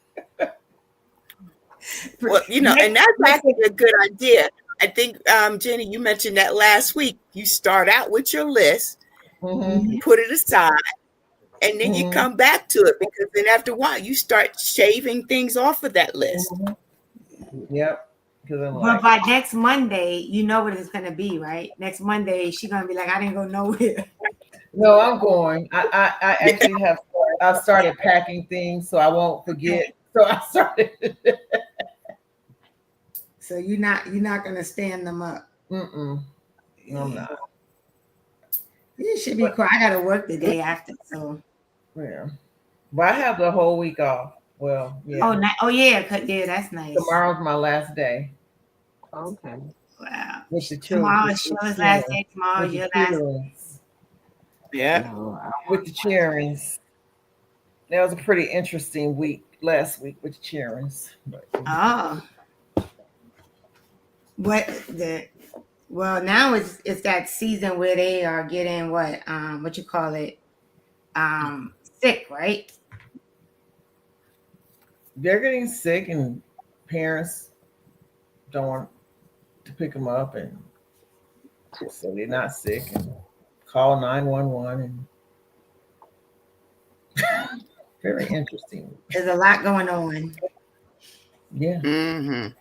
Well, and that's actually a good idea. I think, Jenny, you mentioned that last week. You start out with your list, put it aside, and then you come back to it because then after a while you start shaving things off of that list. Yep. But by next Monday, you know what it's gonna be, right? Next Monday, she's gonna be like, I didn't go nowhere. No, I'm going. I actually I've started packing things so I won't forget. So I started. So you're not gonna stand them up. No, I'm not. You should be quiet. I gotta work the day after, so Yeah. But I have the whole week off. Well, yeah. Oh yeah, that's nice. Tomorrow's my last day. Okay. Wow. With the children. Tomorrow's Sheila's last day. Tomorrow's your last. Yeah. No, with the cheerings. That was a pretty interesting week last week with the cheerings. Oh. Well, now it's that season where they are getting what you call it, sick, right? They're getting sick and parents don't want to pick them up and so they're not sick and call 911 and very interesting. There's a lot going on. Yeah. Mm-hmm.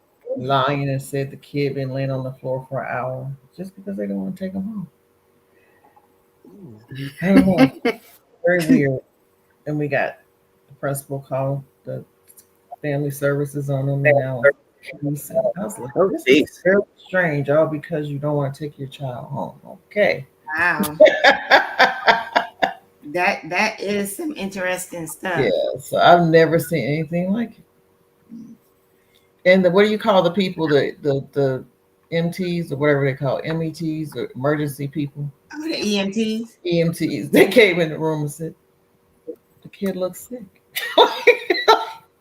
Lying and said the kid been laying on the floor for an hour just because they don't want to take him home. I don't know. Very weird. And we got the principal called the family services on them now. I was like, this is very strange, all because you don't want to take your child home. Okay. Wow. That is some interesting stuff. Yeah, so I've never seen anything like it. And what do you call the people, the MTs or whatever they call METs or emergency people? Oh, the EMTs. EMTs. They came in the room and said, the kid looks sick.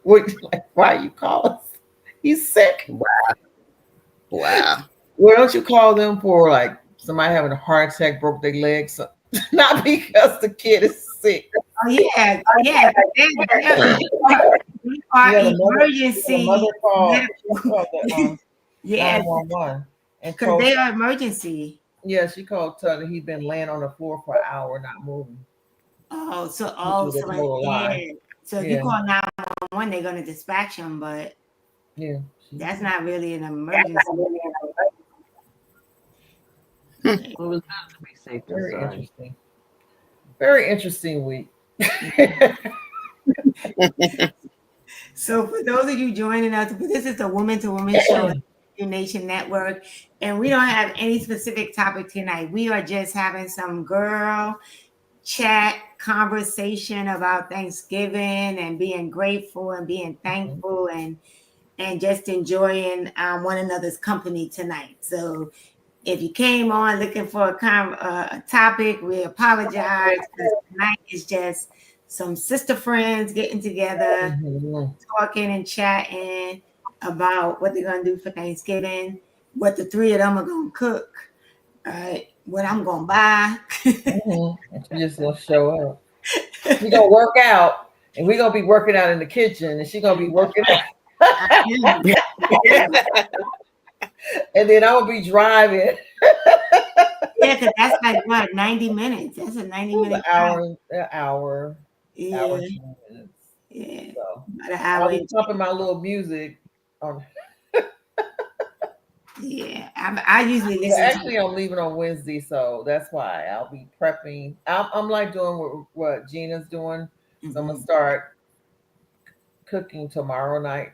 What, like, why you call us? He's sick. Wow. Why don't you call them for like somebody having a heart attack, broke their legs? So, not because the kid is sick. Oh yeah, yeah. They are Yeah, the emergency mother called. She medical. called the Yeah, 911 and because told. they are emergency. Yeah, she called. Told her he'd been laying on the floor for an hour, not moving, which was a So like, total lie. yeah. So if you Yeah, call 911, they're gonna dispatch him, but yeah. that's not really an emergency. Well, it was better to be safe than Very sorry. interesting. Very interesting week. So for those of you joining us, this is the Woman to Woman Show, Nation Network, and we don't have any specific topic tonight. We are just having some girl chat conversation about Thanksgiving and being grateful and being thankful and just enjoying one another's company tonight. So if you came on looking for a topic, we apologize because tonight is just some sister friends getting together, Mhm. talking and chatting about what they're gonna do for Thanksgiving, what the three of them are gonna cook, what I'm gonna buy. Mhm. And she just gonna show up. She gonna work out, and we gonna be working out in the kitchen, and she gonna be working out. And then I'm gonna be driving. Yeah, because that's like what 90 minutes. That's a 90-minute drive. An hour, Yeah, and 2 minutes. yeah, So about an hour. I'll be pumping my little music on. Yeah, I usually Well, listen to. actually, I'm leaving on Wednesday, so that's why I'll be prepping. I'm like doing what Gina's doing, so I'm gonna Mhm. start cooking tomorrow night.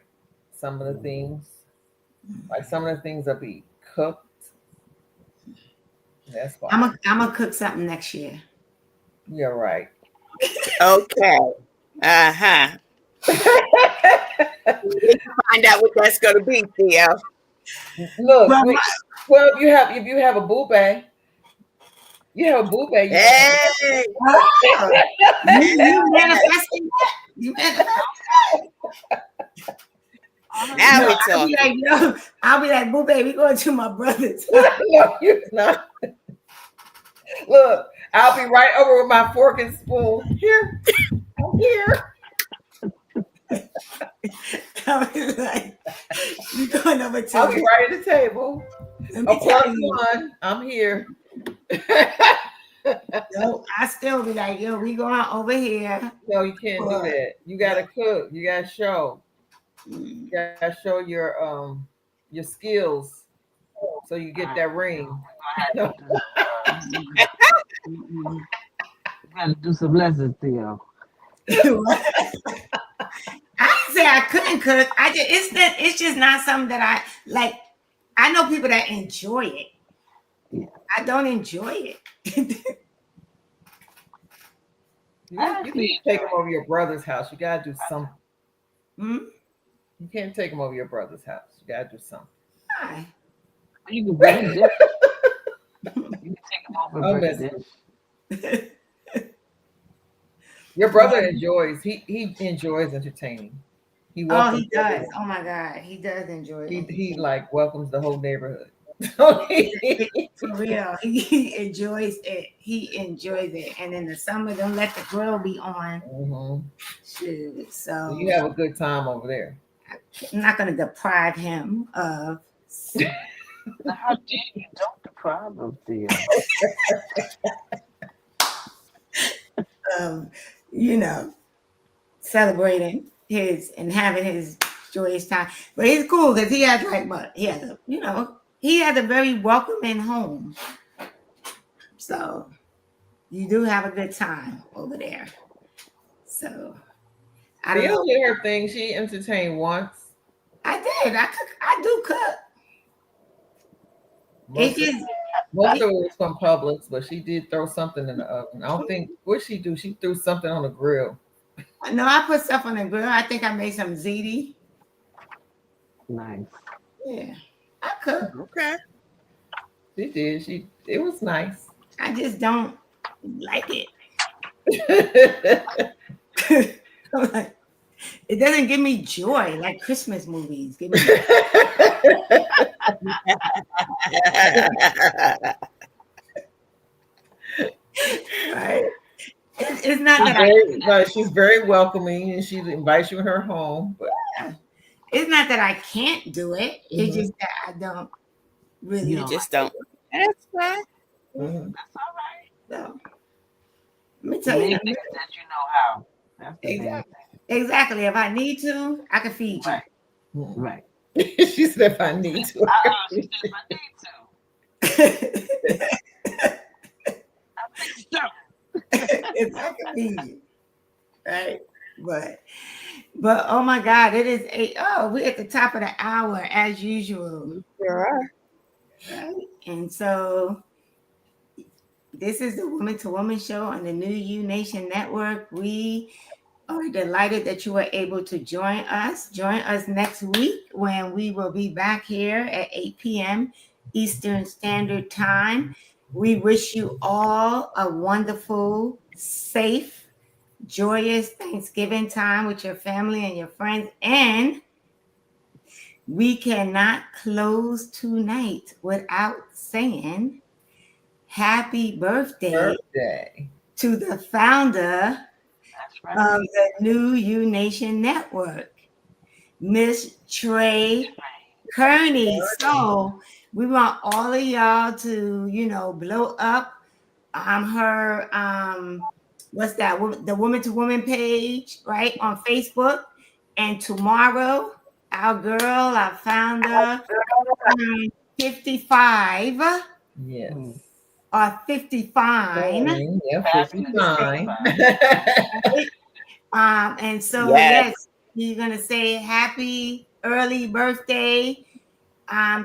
Some of the things, like some of the things will be cooked. That's why. I'm gonna cook something next year. You're right. Okay. Uh-huh. We need to find out what that's going to be, Theo. Look, Well, well, if you have a boo bay, you have a boo bay. You can. Hey. oh, you manifesting that? You manifesting that? All right, Now No, we're I'll be like, talking. yo, I'll be like, boo baby, we going to my brother's house. No, you're not. Look, I'll be right over with my fork and spoon. Here, I'm here. I'll be like, you going over I'll be to? right at the table. Let A me tell plus you, one. I'm here. yo, I still be like, yo, we going over here. No, you can't do For, that. You yeah. gotta cook. You gotta show. Mm. You gotta show your skills so you get that ring. we're gonna have to do some. You gotta do some lessons, Theo. I didn't say I couldn't cook. It's just not something that I like. I know people that enjoy it. Yeah. I don't enjoy it. I You can actually take them enjoy over your brother's house. You gotta do something. Hmm? You can't take them over your brother's house. You gotta do something. Why? it. You can bring a dish. You can take them over and I'm bring a messing. dish. Your brother enjoys. He enjoys entertaining. He Oh, welcomes he does. everyone. Oh my God, he does enjoy He entertainment. like welcomes the whole neighborhood. For real, he enjoys it. He enjoys it. And in the summer, don't let the grill be on. Mhm. Shoot. So So you have a good time over there. I'm not going to deprive him of, Now, how dare you don't deprive them, Theo? um, you know, celebrating his and having his joyous time. But it's cool because he has like what he has a he has a very welcoming home. So you do have a good time over there. So I don't Theo know. did her thing. She entertained once. I did. I cook. I do cook. It Most of just Most of it was from Publix, but she did throw something in the oven. I don't think what she do. She threw something on the grill. No, I put stuff on the grill. I think I made some ziti. Nice. Yeah, I cook. Okay. She did. She it was nice. I just don't like it. I'm like, it doesn't give me joy like Christmas movies give me. Right? It's not that She's very welcoming, and she invites you in her home. But it's not that I can't do it. It's Mhm. just that I don't You really You don't like just like it. don't. That's fine. Mhm. That's all right. so. Let me The tell you main thing something. is that you know how. That's the main Exactly. Exactly. If I need to, I can feed you. thing. Mhm. Right. She said, "If I need to." She said if I need to, I fix something. If I can feed you, right? But oh my God, it is eight. Oh, we're at the top of the hour as usual, You sure are. right? And so this is the Woman to Woman show on the New You Nation Network. We are delighted that you were able to join us. Join us next week when we will be back here at 8 p.m. Eastern Standard Time. We wish you all a wonderful, safe, joyous Thanksgiving time with your family and your friends. And we cannot close tonight without saying happy birthday Birthday. to the founder That's of right. the New You Nation Network, Miss Trey Kearney. So we want all of y'all to, blow up her what's that? The Woman to Woman page, right, on Facebook. And tomorrow, our girl, our founder, 55 Yes. Mm. or 55. Yeah, Fabulous 59. 55. Right? And so Yes. yes, you're gonna say happy early birthday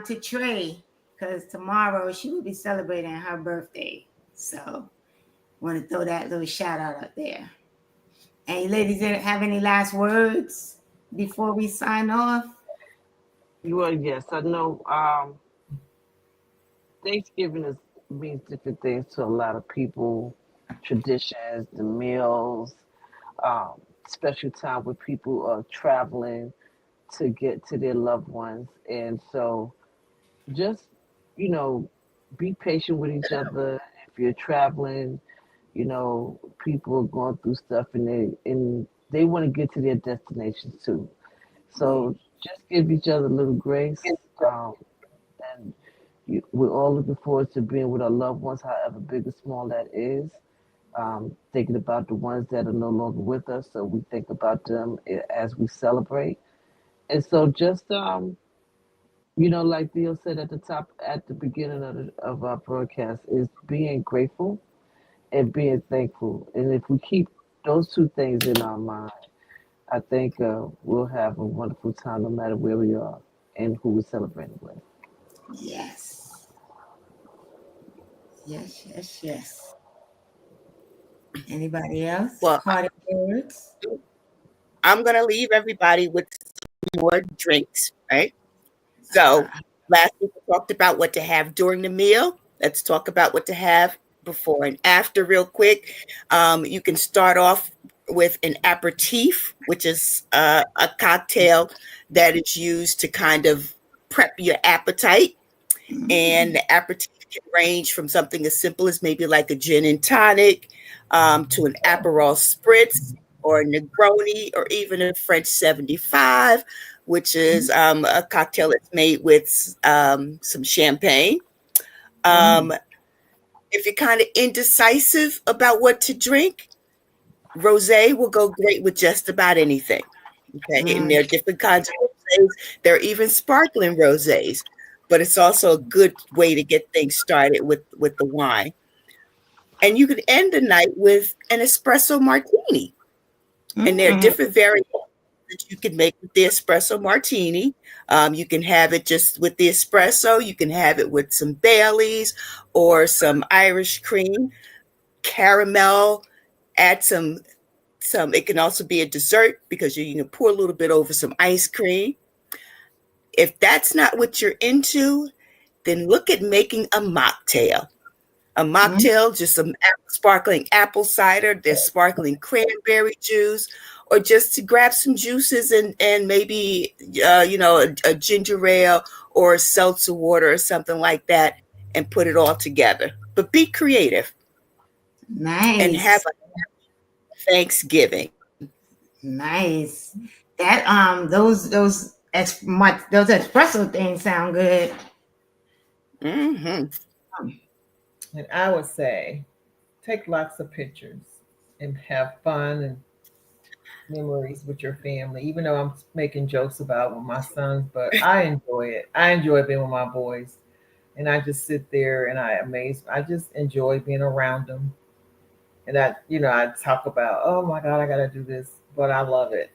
to Trey, because tomorrow she will be celebrating her birthday. So want to throw that little shout out up there. And you ladies have any last words before we sign off? Well, yes, I know. Thanksgiving means different things to a lot of people. Traditions, the meals, um, special time where people are traveling to get to their loved ones, and so just you know, be patient with each other. If you're traveling, people are going through stuff, and they want to get to their destinations too. Yeah. So just give each other a little grace. And we're all looking forward to being with our loved ones, however big or small that is. Thinking about the ones that are no longer with us, so we think about them as we celebrate. And so just like Theo said at the beginning of our broadcast, is being grateful and being thankful. And if we keep those two things in our mind, I think we'll have a wonderful time no matter where we are and who we're celebrating with. Yes. Yes, yes, yes. Anybody else? Well, Parting words? I'm going to leave everybody with some more drinks, right? So last week we talked about what to have during the meal. Let's talk about what to have before and after real quick. You can start off with an aperitif, which is a cocktail that is used to kind of prep your appetite. And the aperitif can range from something as simple as maybe like a gin and tonic to an Aperol spritz or a Negroni or even a French 75, which is a cocktail that's made with some champagne. Um, if you're kind of indecisive about what to drink, rosé will go great with just about anything. Okay, and there are different kinds of rosés. There are even sparkling rosés, but it's also a good way to get things started with the wine. And you could end the night with an espresso martini. And there are different variations that you can make with the espresso martini. You can have it just with the espresso. You can have it with some Baileys or some Irish cream, caramel. Add some. It can also be a dessert because you can pour a little bit over some ice cream. If that's not what you're into, then look at making a mocktail. A Mm, mocktail, just some sparkling apple cider, there's sparkling cranberry juice, or just to grab some juices and maybe a ginger ale or a seltzer water or something like that, and put it all together. But be creative and have nice. a Thanksgiving. Nice. That those espresso things sound good. Hmm. Um, And I would say take lots of pictures and have fun and memories with your family, even though I'm making jokes about with my sons, but I enjoy it. I enjoy being with my boys. And I just sit there and I just enjoy being around them. And I talk about, oh my God, I got to do this, but I love it.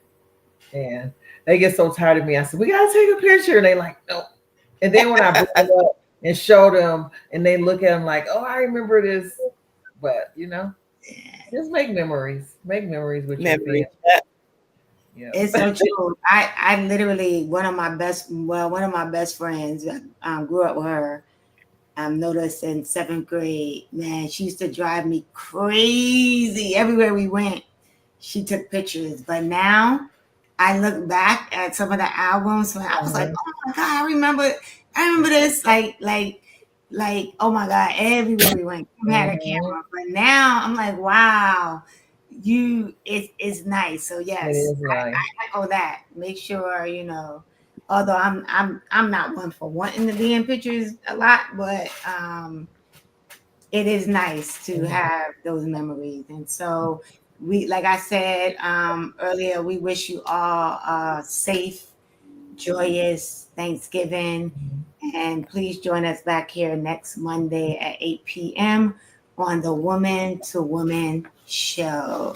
And they get so tired of me. I said, we got to take a picture. And they like, no. And then when I bring them up and show them and they look at them like, oh, I remember this. But, just make memories with your family. Memory. Yeah. It's so true. I literally one of my best friends grew up with her. Noticed in seventh grade, man, she used to drive me crazy everywhere we went. She took pictures, but now I look back at some of the albums when I was like, Uh-huh. oh my god, I remember this, like, oh my god, everywhere we went, we had a Mhm. camera. But now I'm like, wow, it's nice. So It yes, is nice. I echo that. Make sure Although I'm not one for wanting to be in pictures a lot, but it is nice to Mhm. have those memories. And so we, like I said earlier, we wish you all a safe, joyous Thanksgiving. And please join us back here next Monday at 8 p.m. on the Woman to Woman show.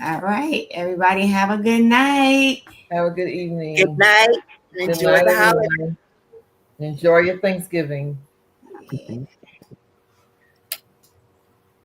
All right, everybody have a good night. Have a good Good evening. night. Good Enjoy night, the holiday. everyone. Enjoy your Thanksgiving. Yeah.